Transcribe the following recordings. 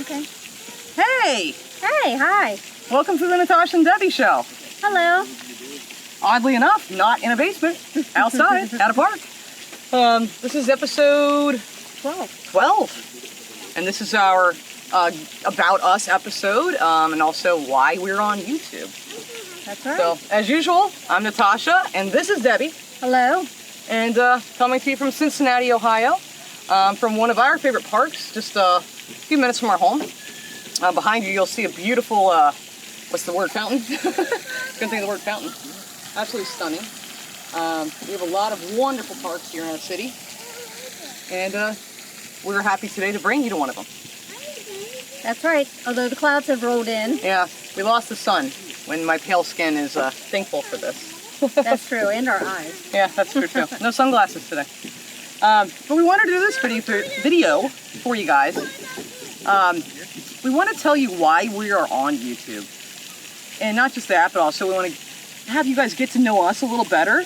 Okay. Hey! Hey, hi. Welcome to the Natasha and Debbie show. Hello. Oddly enough, not in a basement, outside, at a park. This is episode 12. And this is our About Us episode, and also why we're on YouTube. That's right. So, as usual, I'm Natasha, and this is Debbie. Hello. And coming to you from Cincinnati, Ohio, from one of our favorite parks, just a few minutes from our home. Behind you, you'll see a beautiful, what's the word, fountain? Couldn't think of the word fountain. Absolutely stunning. We have a lot of wonderful parks here in our city, and we're happy today to bring you to one of them. That's right. Although the clouds have rolled in. Yeah, we lost the sun when my pale skin is thankful for this. That's true, and our eyes. Yeah, that's true too. No sunglasses today. But we wanted to do this video for you guys. We want to tell you why we are on YouTube. And not just that, but also we want to have you guys get to know us a little better.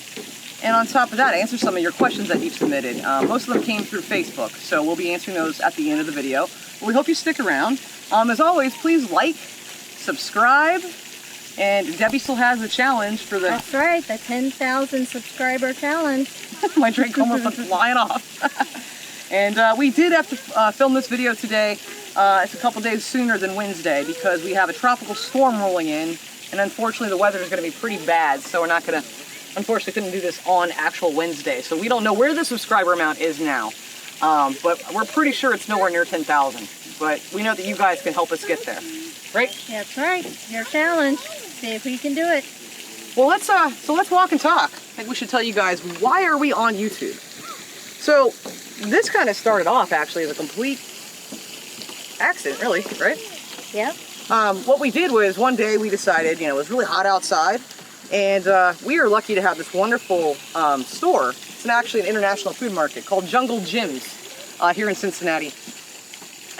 And on top of that, answer some of your questions that you've submitted. Most of them came through Facebook, so we'll be answering those at the end of the video. But we hope you stick around. As always, please like, subscribe, and Debbie still has a challenge for the... That's right, the 10,000 subscriber challenge. My drink almost went flying off. And we did have to film this video today. It's a couple days sooner than Wednesday because we have a tropical storm rolling in, and unfortunately the weather is going to be pretty bad, so we're not going to, unfortunately couldn't do this on actual Wednesday. So we don't know where the subscriber amount is now, but we're pretty sure it's nowhere near 10,000. But we know that you guys can help us get there, right? That's right, your challenge. See if we can do it. Well, let's walk and talk. I think we should tell you guys, why are we on YouTube? So this kind of started off actually as a complete accident, really, right? Yep. What we did was one day we decided, it was really hot outside, and we are lucky to have this wonderful store. It's actually an international food market called Jungle Gyms here in Cincinnati.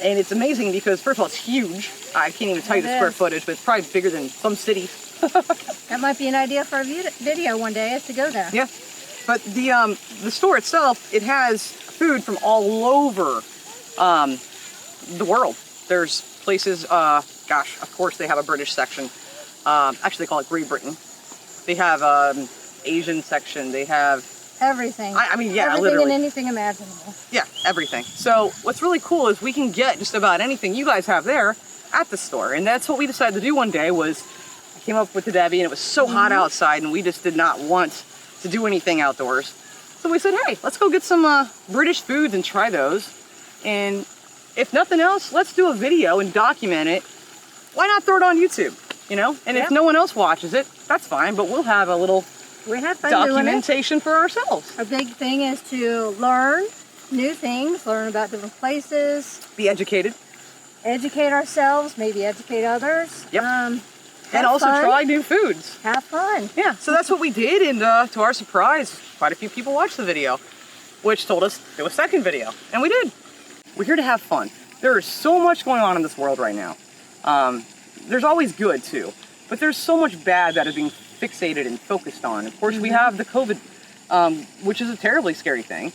And it's amazing because, first of all, it's huge. I can't even tell you the square footage, but it's probably bigger than some cities. That might be an idea for a video one day, is to go there. Yeah. But the store itself, it has food from all over the world. There's places, gosh, of course they have a British section. Actually, they call it Great Britain. They have Asian section. They have... Everything. I mean, yeah, everything literally. and anything imaginable. Yeah, everything. So what's really cool is we can get just about anything you guys have there at the store. And that's what we decided to do one day was, I came up with Debbie and it was so hot outside and we just did not want to do anything outdoors. So we said, hey, let's go get some British foods and try those. And if nothing else, let's do a video and document it. Why not throw it on YouTube, And if no one else watches it, that's fine, but we'll have a little documentation for ourselves. Our big thing is to learn new things, learn about different places. Be educated. Educate ourselves, maybe educate others. Yep. And also try new foods. Have fun. Yeah, so that's what we did, and to our surprise, quite a few people watched the video, which told us to do a second video, and we did. We're here to have fun. There is so much going on in this world right now. There's always good, too, but there's so much bad that is being fixated and focused on. Of course, we have the COVID, which is a terribly scary thing.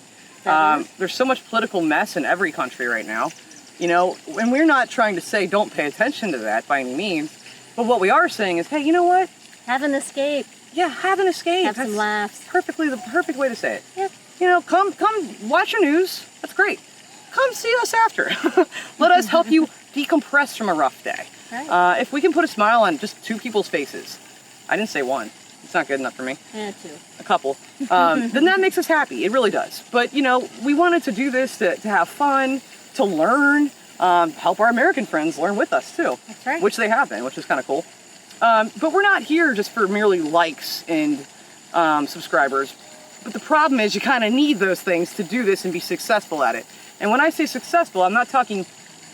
There's so much political mess in every country right now, and we're not trying to say don't pay attention to that by any means, but what we are saying is, hey, you know what? Have an escape. Yeah, have an escape. Have some laughs. Perfectly, the perfect way to say it. Yep. Come watch your news. That's great. Come see us after. Let us help you decompress from a rough day. Right. If we can put a smile on just two people's faces, I didn't say one. It's not good enough for me. Yeah, two. A couple. Then that makes us happy. It really does. But, we wanted to do this to have fun, to learn, help our American friends learn with us, too. That's right. Which they have been, which is kind of cool. But we're not here just for merely likes and subscribers. But the problem is you kind of need those things to do this and be successful at it. And when I say successful, I'm not talking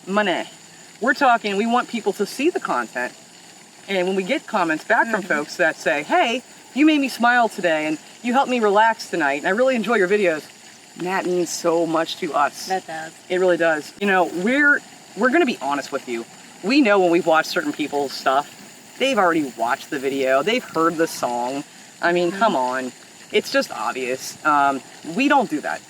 money. We're talking, we want people to see the content. And when we get comments back from folks that say, hey, you made me smile today and you helped me relax tonight and I really enjoy your videos, that means so much to us. That does. It really does. We're going to be honest with you. We know when we've watched certain people's stuff, they've already watched the video, they've heard the song. I mean, come on. It's just obvious. We don't do that.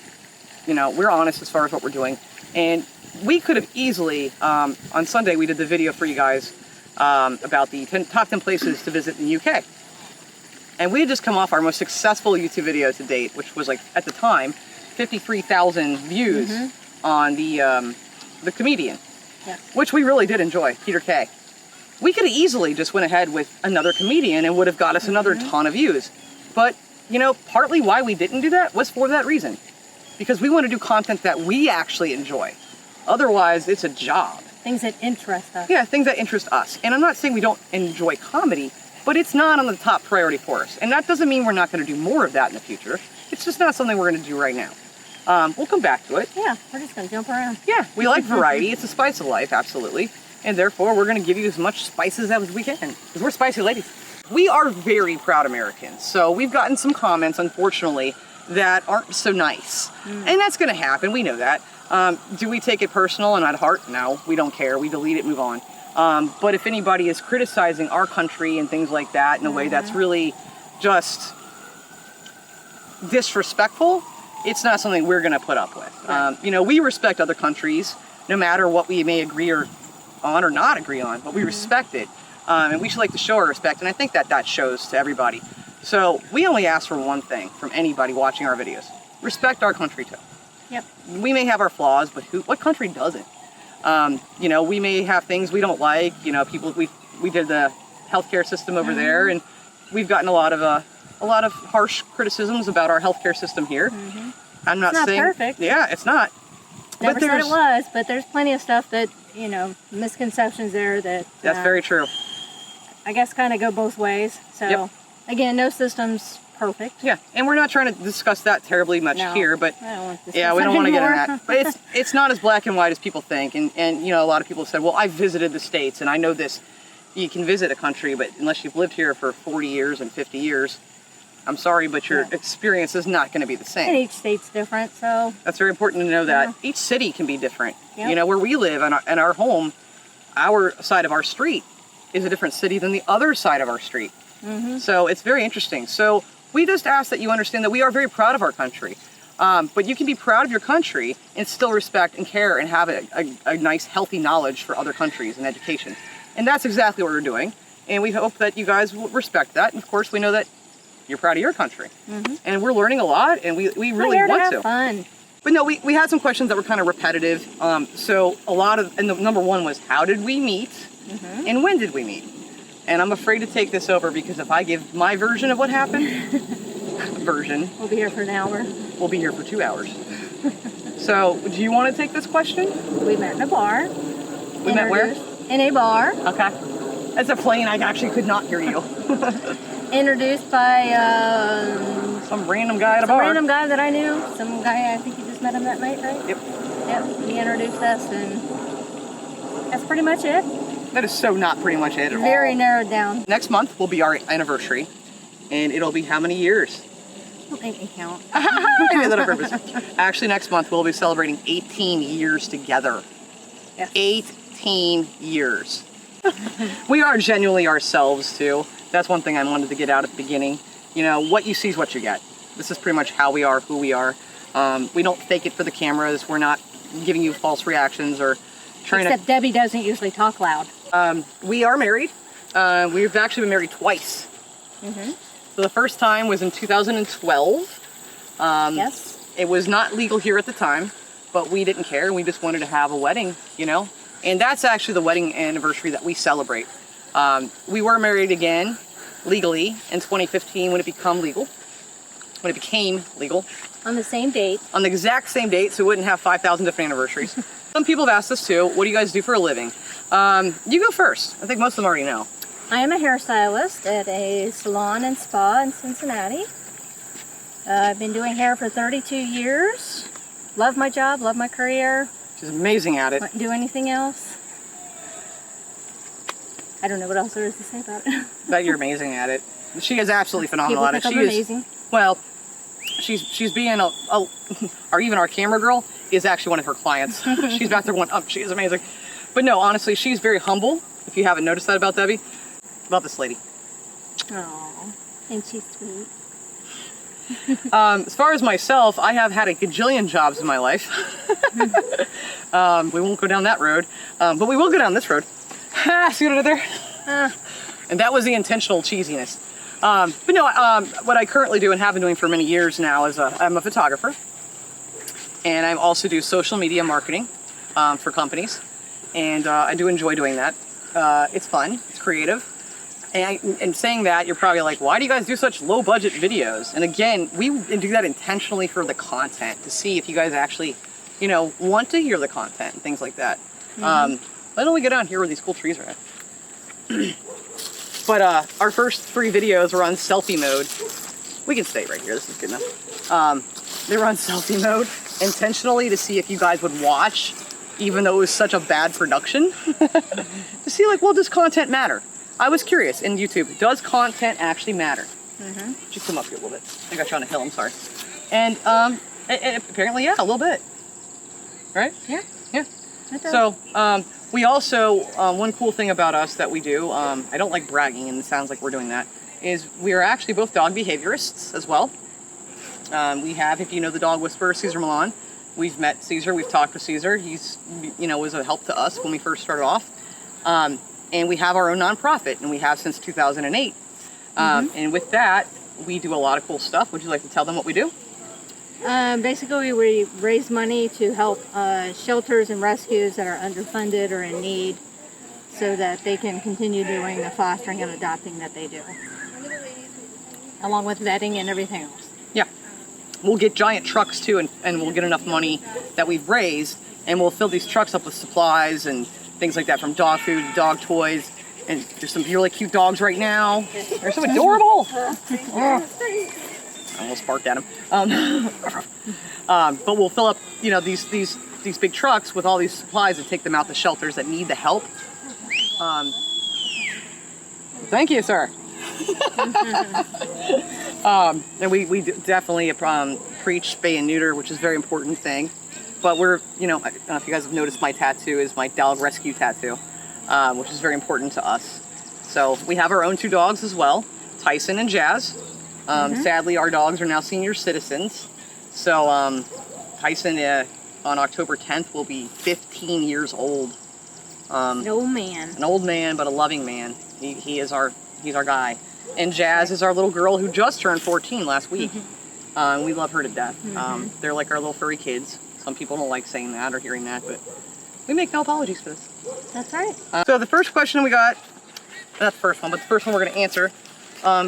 You know, we're honest as far as what we're doing. And we could have easily, on Sunday we did the video for you guys about the top 10 places to visit in the UK. And we had just come off our most successful YouTube video to date, which was like, at the time, 53,000 views on the comedian, which we really did enjoy, Peter Kay. We could have easily just went ahead with another comedian and would have got us another ton of views. But, you know, partly why we didn't do that was for that reason. Because we want to do content that we actually enjoy. Otherwise, it's a job. Things that interest us. Yeah, things that interest us. And I'm not saying we don't enjoy comedy, but it's not on the top priority for us. And that doesn't mean we're not going to do more of that in the future. It's just not something we're going to do right now. We'll come back to it. Yeah, we're just going to jump around. Yeah, we like variety. It's the spice of life, absolutely. And therefore, we're going to give you as much spices as we can. Because we're spicy ladies. We are very proud Americans. So we've gotten some comments, unfortunately, that aren't so nice. And that's going to happen. We know that. Do we take it personal and at heart? No, we don't care. We delete it, move on. But if anybody is criticizing our country and things like that in a way that's really just disrespectful, it's not something we're going to put up with. You know, we respect other countries, no matter what we may agree on or not agree on, but we respect it. And we should like to show our respect, and I think that shows to everybody. So we only ask for one thing from anybody watching our videos. Respect our country too. Yep. We may have our flaws, but what country doesn't? You know, we may have things we don't like. You know, we did the healthcare system over there, and we've gotten a lot of harsh criticisms about our healthcare system here. I'm not saying perfect. Yeah, it's not. Never said it was, but there's plenty of stuff that, you know, misconceptions there that that's very true. I guess kind of go both ways. So again, no system's perfect. Yeah, and we're not trying to discuss that terribly much here, but I don't want to yeah, we don't want to get in that. But it's not as black and white as people think, and you know, a lot of people have said, well, I visited the States and I know this. You can visit a country, but unless you've lived here for 40 years and 50 years, I'm sorry, but your experience is not going to be the same. And each state's different, so that's very important to know that each city can be different. You know, where we live and our home, our side of our street is a different city than the other side of our street. So it's very interesting. So we just ask that you understand that we are very proud of our country. But you can be proud of your country and still respect and care and have a nice, healthy knowledge for other countries and education. And that's exactly what we're doing. And we hope that you guys will respect that. And of course, we know that you're proud of your country. And we're learning a lot, and we really want to. Have fun. But no, we had some questions that were kind of repetitive. So a lot of, and the number one was, how did we meet? And when did we meet? And I'm afraid to take this over because if I give my version of what happened, We'll be here for an hour. We'll be here for 2 hours. So, do you want to take this question? We met in a bar. We met where? In a bar. Okay. It's a plane. I actually could not hear you. Introduced by some random guy at a bar. Some random guy that I knew. Some guy, I think you just met him that night, right? Yep. Yep. He introduced us, and that's pretty much it. That is so not pretty much it at all. Very narrowed down. Next month will be our anniversary, and it'll be how many years? Don't make me count. I did that on purpose. Actually, next month we'll be celebrating 18 years together. Yes. 18 years. We are genuinely ourselves too. That's one thing I wanted to get out at the beginning. You know, what you see is what you get. This is pretty much how we are, who we are. We don't fake it for the cameras. We're not giving you false reactions or trying Except Debbie doesn't usually talk loud. We are married. We've actually been married twice. So the first time was in 2012. Yes. It was not legal here at the time, but we didn't care. We just wanted to have a wedding, you know? And that's actually the wedding anniversary that we celebrate. We were married again, legally, in 2015 when it became legal. On the same date. On the exact same date, so we wouldn't have 5,000 different anniversaries. Some people have asked us too, what do you guys do for a living? You go first. I think most of them already know. I am a hairstylist at a salon and spa in Cincinnati. I've been doing hair for 32 years. Love my job, love my career. She's amazing at it. Wouldn't do anything else. I don't know what else there is to say about it. That you're amazing at it. She is absolutely phenomenal People at it. think She I'm is. amazing. Well, she's being or even our camera girl is actually one of her clients. She's back there going, she is amazing. But no, honestly, she's very humble. If you haven't noticed that about Debbie, about this lady. Oh, and she's sweet. As far as myself, I have had a gajillion jobs in my life. We won't go down that road, but we will go down this road. See what I did there? And that was the intentional cheesiness. But no, what I currently do and have been doing for many years now is I'm a photographer. And I also do social media marketing for companies. And I do enjoy doing that. It's fun, it's creative. And saying that, you're probably like, why do you guys do such low budget videos? And again, we do that intentionally for the content, to see if you guys actually, you know, want to hear the content and things like that. Why don't we get down here where these cool trees are at? But our first 3 videos were on selfie mode. We can stay right here, this is good enough. They were on selfie mode intentionally to see if you guys would watch, even though it was such a bad production. To see like, well, does content matter? I was curious in YouTube, does content actually matter? Just come up here a little bit. I got you on a hill, I'm sorry. And apparently, yeah, a little bit. Right? Yeah. Yeah. So, we also, one cool thing about us that we do, I don't like bragging and it sounds like we're doing that, is we are actually both dog behaviorists as well. We have, if you know the dog whisperer, Caesar Milan, we've met Caesar, we've talked with Caesar. He's, you know, was a help to us when we first started off. And we have our own nonprofit, and we have since 2008. And with that, we do a lot of cool stuff. Would you like to tell them what we do? Basically, we raise money to help shelters and rescues that are underfunded or in need, so that they can continue doing the fostering and adopting that they do, along with vetting and everything else. Yeah. We'll get giant trucks too, and we'll get enough money that we've raised, and we'll fill these trucks up with supplies and things like that, from dog food to dog toys. And there's some really cute dogs right now. They're so adorable. I almost barked at them. But we'll fill up, you know, these big trucks with all these supplies and take them out to shelters that need the help. Thank you, sir. And we definitely preach spay and neuter, which is a very important thing. But we're, you know, I don't know if you guys have noticed, my tattoo is my dog rescue tattoo, which is very important to us. So we have our own 2 dogs as well, Tyson and Jazz. Sadly, our dogs are now senior citizens. So Tyson on October 10th will be 15 years old. An old man. An old man, but a loving man. He's our guy. And Jazz is our little girl who just turned 14 last week. We love her to death. They're like our little furry kids. Some people don't like saying that or hearing that, but we make no apologies for this. That's right. So the first question we got, not the first one, but the first one we're going to answer,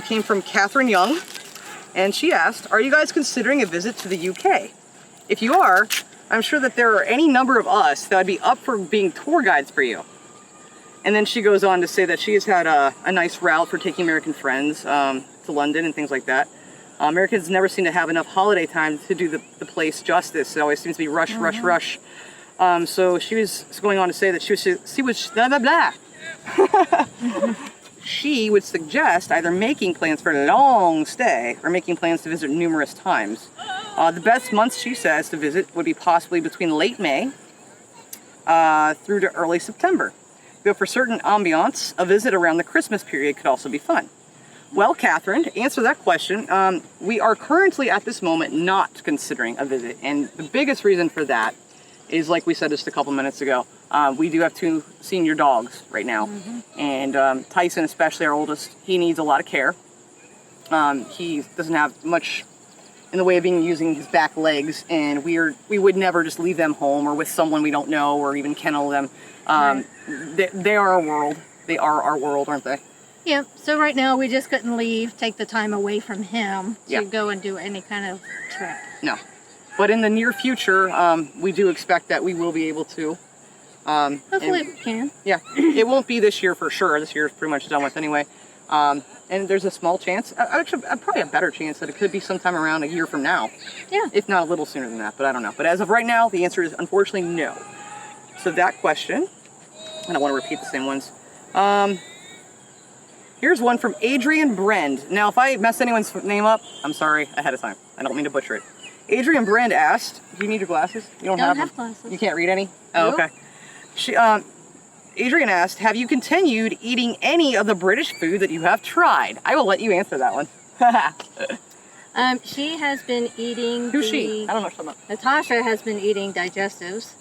came from Catherine Young. And she asked, are you guys considering a visit to the UK? If you are, I'm sure that there are any number of us that would be up for being tour guides for you. And then she goes on to say that she has had a nice route for taking American friends to London and things like that. Americans never seem to have enough holiday time to do the place justice. It always seems to be rush, rush, rush. So she was going on to say that she was blah, blah, blah. She would suggest either making plans for a long stay or making plans to visit numerous times. The best months, she says, to visit would be possibly between late May through to early September. But for certain ambiance, a visit around the Christmas period could also be fun. Well, Catherine, to answer that question, we are currently at this moment not considering a visit. And the biggest reason for that is, like we said just a couple minutes ago, we do have 2 senior dogs right now. And Tyson, especially our oldest, he needs a lot of care. He doesn't have much in the way of using his back legs, and we would never just leave them home or with someone we don't know or even kennel them. They are our world. They are our world, aren't they? Yeah, so right now we just couldn't take the time away from him to go and do any kind of trip. No. But in the near future, we do expect that we will be able to. Hopefully we can. Yeah, it won't be this year for sure. This year is pretty much done with anyway. And there's a small chance, actually probably a better chance, that it could be sometime around a year from now. Yeah. If not a little sooner than that, but I don't know. But as of right now, the answer is unfortunately no. So that question, I don't want to repeat the same ones. Here's one from Adrian Brend. Now, if I mess anyone's name up, I'm sorry ahead of time. I don't mean to butcher it. Adrian Brend asked, do you need your glasses? You don't have glasses. You can't read any? Oh, nope. Okay. Adrian asked, have you continued eating any of the British food that you have tried? I will let you answer that one. She has been eating. Who's she? I don't know what you're talking about. Natasha has been eating digestives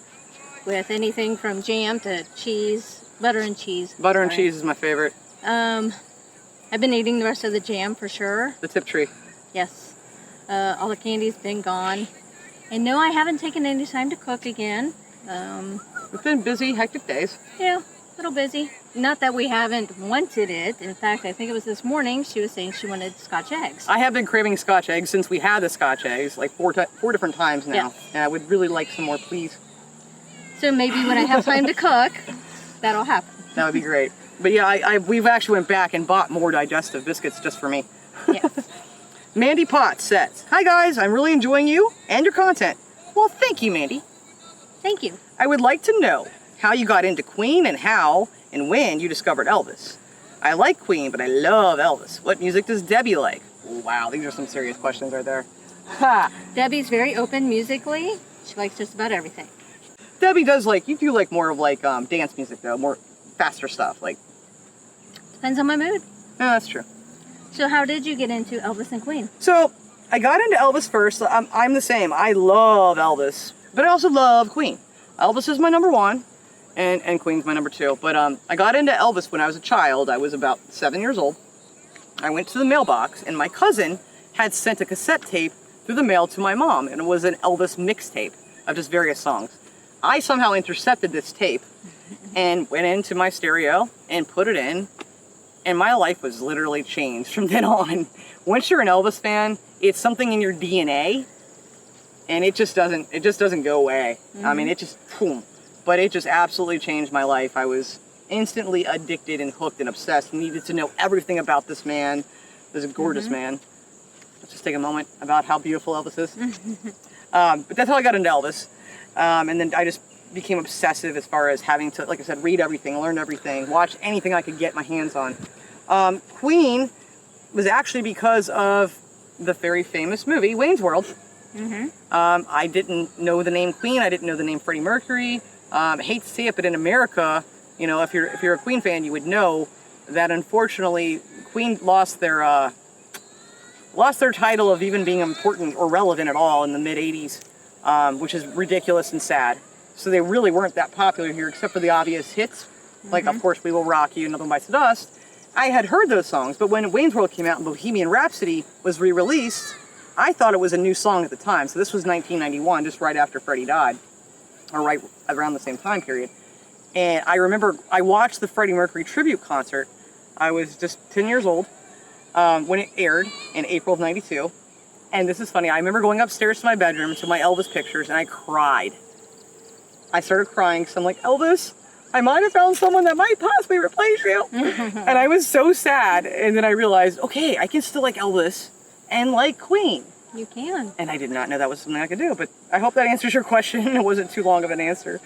with anything from jam to cheese, butter and cheese. Butter and cheese is my favorite. I've been eating the rest of the jam for sure. The tip tree. Yes. All the candy's been gone. And no, I haven't taken any time to cook again. It's been busy, hectic days. Yeah, a little busy. Not that we haven't wanted it. In fact, I think it was this morning she was saying she wanted Scotch eggs. I have been craving Scotch eggs since we had the Scotch eggs, like four different times now. Yeah. And I would really like some more, please. So maybe when I have time to cook, that'll happen. That would be great. But yeah, we've actually went back and bought more digestive biscuits just for me. Yes. Mandy Potts says, "Hi guys, I'm really enjoying you and your content." Well, thank you, Mandy. Thank you. I would like to know how you got into Queen and how and when you discovered Elvis. I like Queen, but I love Elvis. What music does Debbie like? Wow, these are some serious questions right there. Ha! Debbie's very open musically. She likes just about everything. Debbie does like, you do like more of like dance music though, more faster stuff. Like, Depends on my mood. yeah, that's true. So how did you get into Elvis and Queen? So I got into Elvis first. I'm the same. I love Elvis, but I also love Queen. Elvis is my number one, and Queen's my number two. But I got into Elvis when I was a child. I was about 7 years old. I went to the mailbox, and my cousin had sent a cassette tape through the mail to my mom, and it was an Elvis mixtape of just various songs. I somehow intercepted this tape and went into my stereo and put it in, and my life was literally changed from then on. Once you're an Elvis fan, it's something in your DNA, and it just doesn't go away. Mm-hmm. I mean, it just, boom. But it just absolutely changed my life. I was instantly addicted and hooked and obsessed, needed to know everything about this man, this gorgeous man. Let's just take a moment about how beautiful Elvis is. But that's how I got into Elvis. And then I just became obsessive as far as having to, like I said, read everything, learn everything, watch anything I could get my hands on. Queen was actually because of the very famous movie, Wayne's World. I didn't know the name Queen. I didn't know the name Freddie Mercury. I hate to say it, but in America, you know, if you're a Queen fan, you would know that unfortunately Queen lost their title of even being important or relevant at all in the mid '80s, which is ridiculous and sad. So they really weren't that popular here, except for the obvious hits, like of course "We Will Rock You," "Nothing Bites the Dust." I had heard those songs, but when Wayne's World came out and Bohemian Rhapsody was re-released, I thought it was a new song at the time. So this was 1991, just right after Freddie died, or right around the same time period. And I remember I watched the Freddie Mercury tribute concert. I was just 10 years old when it aired in April of '92. And this is funny. I remember going upstairs to my bedroom to my Elvis pictures, and I cried. I started crying because I'm like, Elvis, I might have found someone that might possibly replace you. And I was so sad. And then I realized, okay, I can still like Elvis and like Queen. You can. And I did not know that was something I could do, but I hope that answers your question. It wasn't too long of an answer.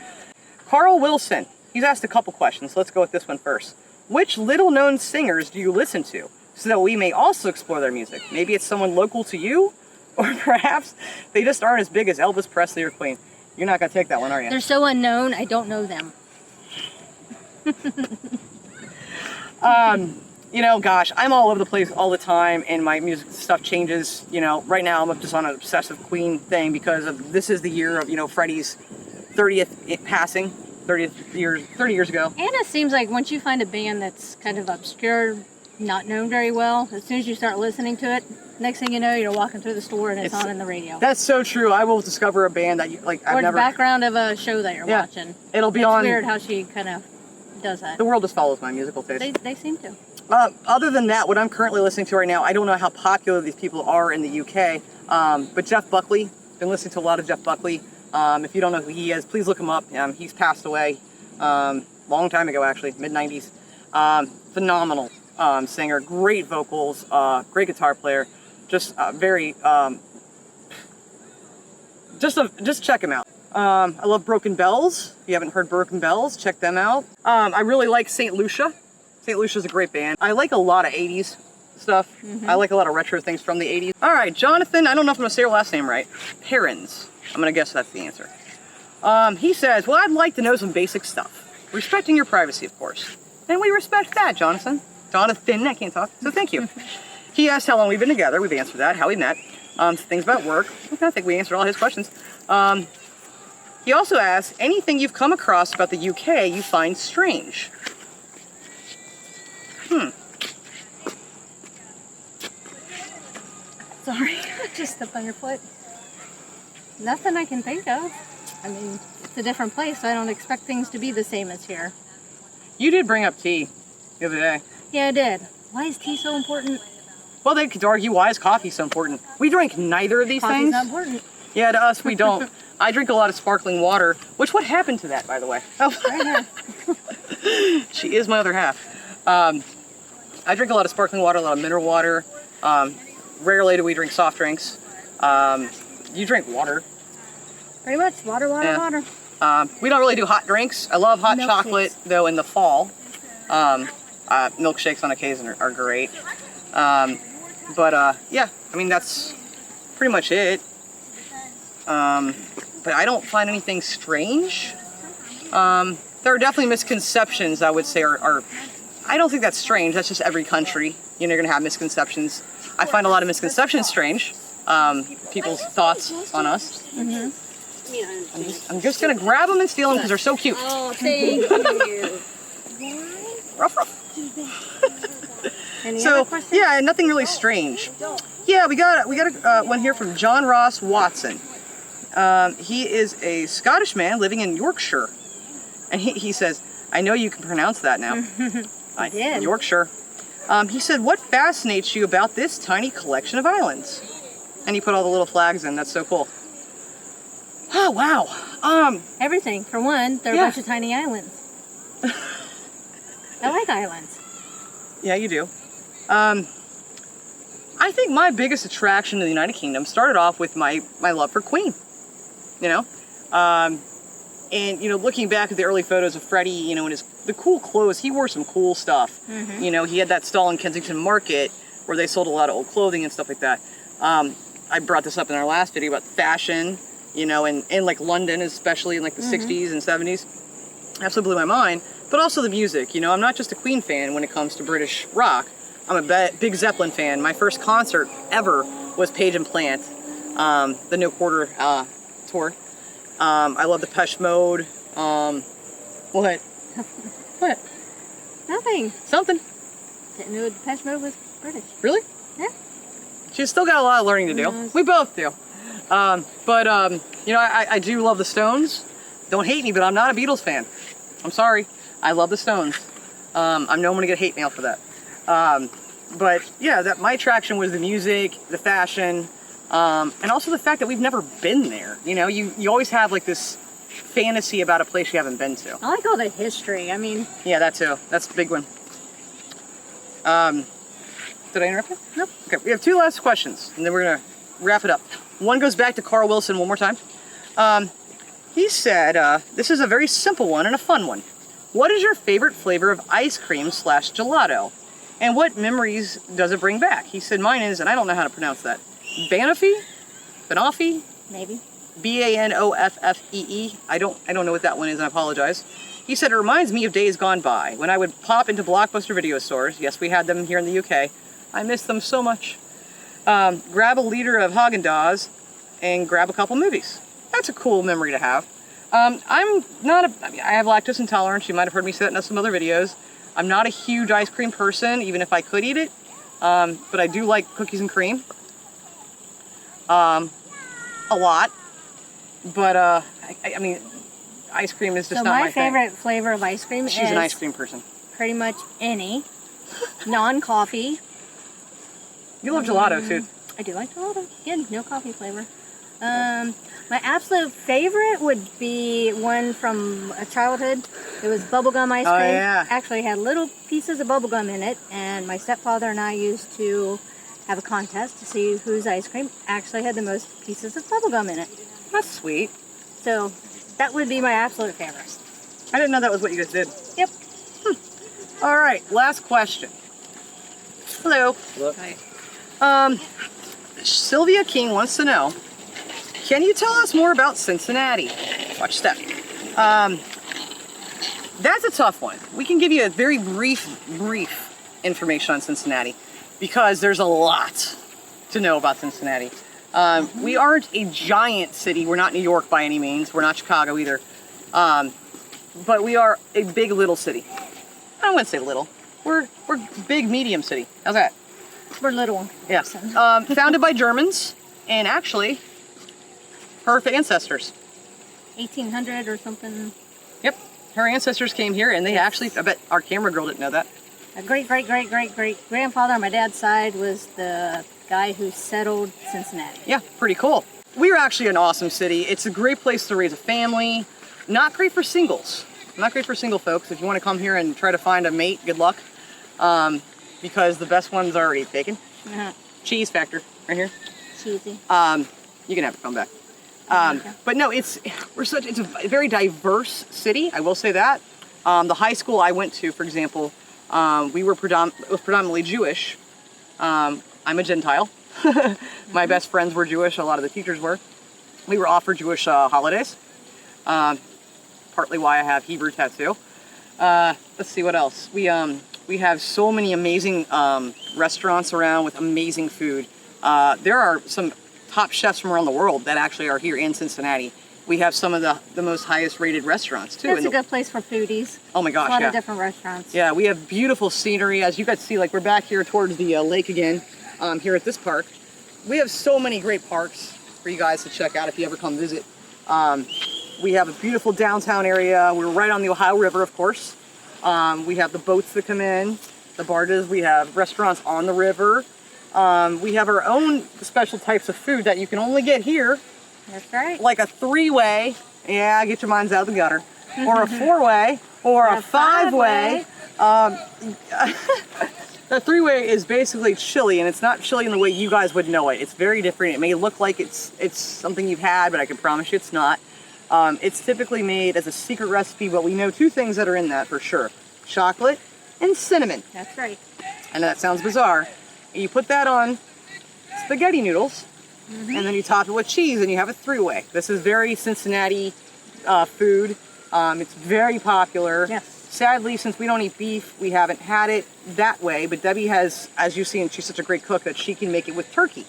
Carl Wilson, he's asked a couple questions. Let's go with this one first. Which little-known singers do you listen to so that we may also explore their music? Maybe it's someone local to you, or perhaps they just aren't as big as Elvis Presley or Queen. You're not going to take that one, are you? They're so unknown, I don't know them. You know, gosh, I'm all over the place all the time, and my music stuff changes. You know, right now I'm just on an obsessive Queen thing because this is the year of, you know, Freddie's 30th passing, 30 years ago. And it seems like once you find a band that's kind of obscure, not known very well, as soon as you start listening to it, next thing you know, you're walking through the store and it's on in the radio. That's so true. I will discover a band that I've never... Or the background of a show that you're watching. It'll be on... It's weird how she kind of does that. The world just follows my musical taste. They seem to. Other than that, what I'm currently listening to right now, I don't know how popular these people are in the UK, but Jeff Buckley, been listening to a lot of Jeff Buckley. If you don't know who he is, please look him up. He's passed away long time ago, actually, mid-90s. Phenomenal singer, great vocals, great guitar player, just very, just check him out. I love Broken Bells. If you haven't heard Broken Bells, check them out. I really like St. Lucia. St. Lucia's a great band. I like a lot of 80s stuff. I like a lot of retro things from the 80s. All right, Jonathan, I don't know if I'm gonna say your last name right. Perrins. I'm gonna guess that's the answer. He says, well, I'd like to know some basic stuff. Respecting your privacy, of course. And we respect that, Jonathan. Jonathan, I can't talk, so thank you. He asked how long we've been together. We've answered that, how we met. Things about work. Okay, I think we answered all his questions. He also asked, anything you've come across about the UK you find strange? Sorry, just stepped on your foot. Nothing I can think of. I mean, it's a different place, so I don't expect things to be the same as here. You did bring up tea the other day. Yeah, I did. Why is tea so important? Well, they could argue, why is coffee so important? We drink neither of these Coffee's things. not important. Yeah, to us, we don't. I drink a lot of sparkling water, which, what happened to that, by the way? Oh, Right here. she is my other half. I drink a lot of sparkling water, a lot of mineral water. Rarely do we drink soft drinks. You drink water. Pretty much. Water, water, Yeah. water. We don't really do hot drinks. I love hot Milkshakes. chocolate, though, in the fall. Milkshakes on occasion are great. Yeah, I mean, that's pretty much it. But I don't find anything strange. There are definitely misconceptions, I would say, are I don't think that's strange. That's just every country. You know, you're going to have misconceptions. I find a lot of misconceptions strange. People's thoughts on us. I'm just going to grab them and steal them because they're so cute. Oh, thank you. Ruff, ruff. Any So, other questions? yeah, nothing really strange. Yeah, we got one here from John Ross Watson. He is a Scottish man living in Yorkshire. And he says, I know you can pronounce that now. I did. Yorkshire. He said, what fascinates you about this tiny collection of islands? And he put all the little flags in. That's so cool. Oh, wow. Everything. For one, they're Yeah. a bunch of tiny islands. I like islands. Yeah, you do. I think my biggest attraction to the United Kingdom started off with my love for Queen. You know? And, you know, looking back at the early photos of Freddie, you know, and the cool clothes, he wore some cool stuff. You know, he had that stall in Kensington Market where they sold a lot of old clothing and stuff like that. I brought this up in our last video about fashion, you know, and like London, especially in like the 60s and 70s. Absolutely blew my mind. But also the music, you know, I'm not just a Queen fan when it comes to British rock. I'm a big Zeppelin fan. My first concert ever was Page and Plant, the No Quarter tour. I love the Depeche Mode. What? What? Nothing. Something. Didn't know Depeche Mode was British. Really? Yeah. She's still got a lot of learning to do. Yes. We both do. You know, I do love the Stones. Don't hate me, but I'm not a Beatles fan. I'm sorry. I love the Stones. I know I'm gonna get hate mail for that. But yeah, my attraction was the music, the fashion, and also the fact that we've never been there. You know, you always have like this fantasy about a place you haven't been to. I like all the history. I mean, Yeah, that too. That's a big one. Did I interrupt you? Nope. Okay, we have two last questions, and then we're gonna wrap it up. One goes back to Carl Wilson one more time. He said, this is a very simple one and a fun one. What is your favorite flavor of ice cream / gelato? And what memories does it bring back? He said, mine is, and I don't know how to pronounce that, Banoffee? Banoffee? maybe. Banoffee. I don't know what that one is, and I apologize. He said, it reminds me of days gone by, when I would pop into Blockbuster video stores. Yes, we had them here in the UK. I miss them so much. Grab a liter of Haagen-Dazs and grab a couple movies. That's a cool memory to have. I have lactose intolerance. You might have heard me say that in some other videos. I'm not a huge ice cream person, even if I could eat it. But I do like cookies and cream. A lot. But, I mean, ice cream is just So not my my thing. favorite flavor of ice cream She's is an ice cream person. pretty much any non-coffee. You love gelato, too. I do like gelato. Again, no coffee flavor. My absolute favorite would be one from a childhood. It was bubblegum ice Oh, cream. yeah. Actually had little pieces of bubblegum in it, and my stepfather and I used to have a contest to see whose ice cream actually had the most pieces of bubblegum in it. That's sweet. So that would be my absolute favorite. I didn't know that was what you guys did. Yep. All right, last question. Hello. Hello. Sylvia King wants to know, can you tell us more about Cincinnati? Watch step. That's a tough one. We can give you a very brief information on Cincinnati because there's a lot to know about Cincinnati. We aren't a giant city. We're not New York by any means. We're not Chicago either. But we are a big little city. I wouldn't say little. We're big medium city. How's that? We're little. Yeah. Founded by Germans, and actually, her ancestors. 1800 or something. Yep. Her ancestors came here, and they actually, I bet our camera girl didn't know that. A great-great-great-great-great-grandfather on my dad's side was the guy who settled Cincinnati. Yeah, pretty cool. We're actually an awesome city. It's a great place to raise a family. Not great for singles. Not great for single folks. If you want to come here and try to find a mate, good luck. Because the best one's are already taken. Cheese factor, right here. Cheesy. You can have it come back. But no, it's a very diverse city. I will say that. The high school I went to, for example, we were predominantly Jewish. I'm a Gentile. My best friends were Jewish. A lot of the teachers were. We were offered Jewish holidays. Partly why I have Hebrew tattoo. Let's see what else. We have so many amazing restaurants around with amazing food. There are some top chefs from around the world that actually are here in Cincinnati. We have some of the most highest rated restaurants too. That's a good place for foodies. Oh my gosh, a lot of different restaurants. Yeah, we have beautiful scenery. As you guys see, like we're back here towards the lake again, here at this park. We have so many great parks for you guys to check out if you ever come visit. We have a beautiful downtown area. We're right on the Ohio River, of course. We have the boats that come in, the barges. We have restaurants on the river. We have our own special types of food that you can only get here. That's right. Like a three-way, yeah, get your minds out of the gutter, or a four-way, or a five-way. The three-way is basically chili, and it's not chili in the way you guys would know it. It's very different. It may look like it's something you've had, but I can promise you it's not. It's typically made as a secret recipe, but we know two things that are in that for sure. Chocolate and cinnamon. That's right. And that sounds bizarre. You put that on spaghetti noodles, and then you top it with cheese, and you have a three-way. This is very Cincinnati food. It's very popular. Yes. Sadly, since we don't eat beef, we haven't had it that way, but Debbie has, as you've seen, she's such a great cook that she can make it with turkey.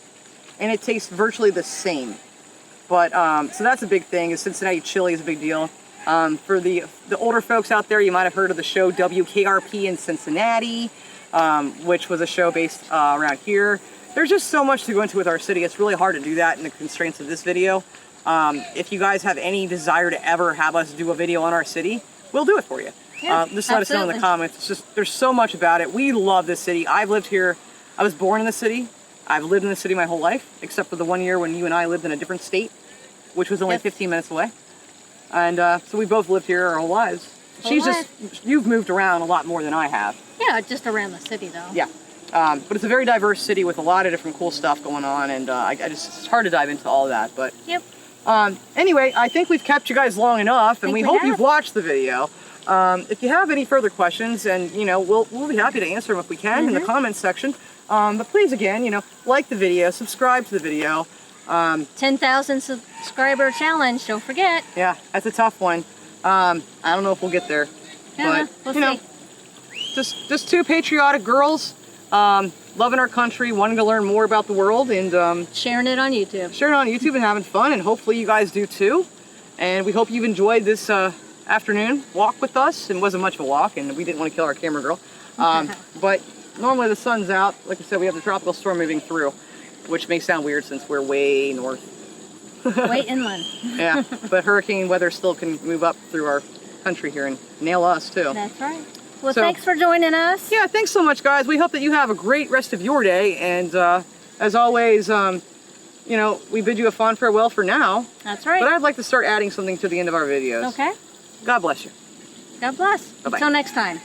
And it tastes virtually the same. But, so that's a big thing, is Cincinnati chili is a big deal. For the older folks out there, you might have heard of the show WKRP in Cincinnati, which was a show based around here. There's just so much to go into with our city. It's really hard to do that in the constraints of this video. If you guys have any desire to ever have us do a video on our city, we'll do it for you. Yeah, just let us know in the comments. It's just, there's so much about it. We love this city. I've lived here. I was born in the city. I've lived in the city my whole life, except for the 1 year when you and I lived in a different state, which was only 15 minutes away. And so we both lived here our whole lives. You've moved around a lot more than I have. Yeah, just around the city though. Yeah. But it's a very diverse city with a lot of different cool stuff going on, and it's hard to dive into all of that. But anyway, I think we've kept you guys long enough, and we hope you've watched the video. If you have any further questions, and we'll be happy to answer them if we can in the comments section. But please, again, like the video, subscribe to the video. 10,000 subscriber challenge, don't forget. Yeah, that's a tough one. I don't know if we'll get there, but we'll see. just two patriotic girls, loving our country, wanting to learn more about the world, and sharing it on YouTube. Sharing it on YouTube and having fun, and hopefully you guys do too. And we hope you've enjoyed this afternoon walk with us. It wasn't much of a walk, and we didn't want to kill our camera girl. But normally the sun's out. Like I said, we have the tropical storm moving through, which may sound weird since we're way north. Way inland. Yeah, but hurricane weather still can move up through our country here and nail us too. That's right. Well, thanks for joining us. Yeah, thanks so much, guys. We hope that you have a great rest of your day. And as always, we bid you a fond farewell for now. That's right. But I'd like to start adding something to the end of our videos. Okay. God bless you. God bless. Bye-bye. Until next time.